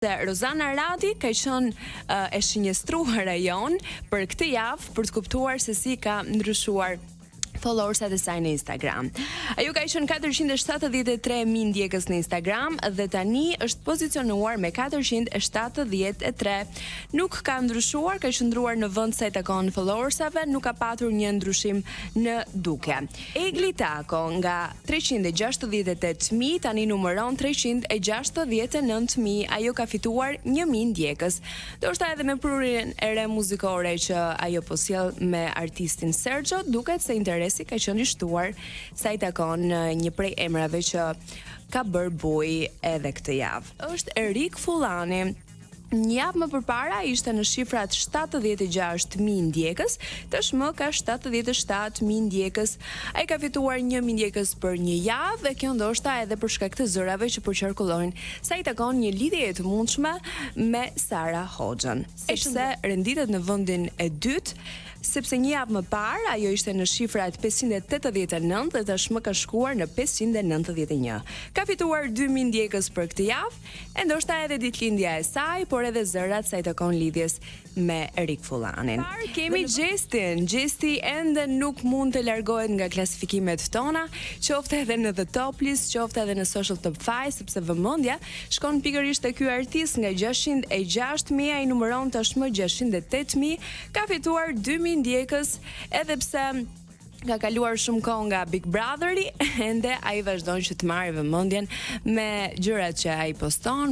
Rozana Radi ka qenë e shënjestruar e jon për këtë javë për të kuptuar se si ka ndryshuar followersat e saj në Instagram. Ajo ka qenë 473.000 ndjekës në Instagram dhe tani është pozicionuar me 473. Nuk ka ndryshuar, ka qëndruar në vend sa i takon followersave, nuk ka patur një ndryshim në duke. Egli Tako nga 368.000 tani numëron 369.000. Ajo ka fituar 1.000 ndjekës. Do shta edhe me prurjen e re muzikore që ajo po sjell me artistin Sergio, duket se interesi ka qenë i shtuar sa i takon një prej emrave që ka bërë buj edhe këtë javë. Është Erik Fullani. Një javë më përpara ishte në shifrat 76.000 ndjekës, tashmë ka 77.000 ndjekës. Ai ka fituar 1.000 ndjekës për një javë dhe kjo ndoshta edhe për shkak të zërave që po qarkullojnë sa i takon një lidhje të mundshme me Sara Hoxhën. Sepse renditet në vendin e dytë, sepse një javë më parë ajo ishte në shifrat 589 dhe tashmë ka shkuar në 591. Ka fituar 2.000 ndjekës për këtë javë, e ndoshta edhe ditëlindja e saj, por edhe zërat sa i takon lidhjes me Erik Fullanin. Kemi Gjestin. Gjesti ende nuk mund të largohet nga klasifikimet tona, qofte edhe në The Top List, qofte edhe në Social Top 5, sepse vëmendja shkon pikërisht te ky artist nga 606.000, ai numëron tashmë 608.000, ka fituar 2.000 ndjekës, edhe pse ka kaluar shumë kohë nga Big Brotheri, ende ai vazhdon që të marrë vëmendjen me gjërat që ai poston,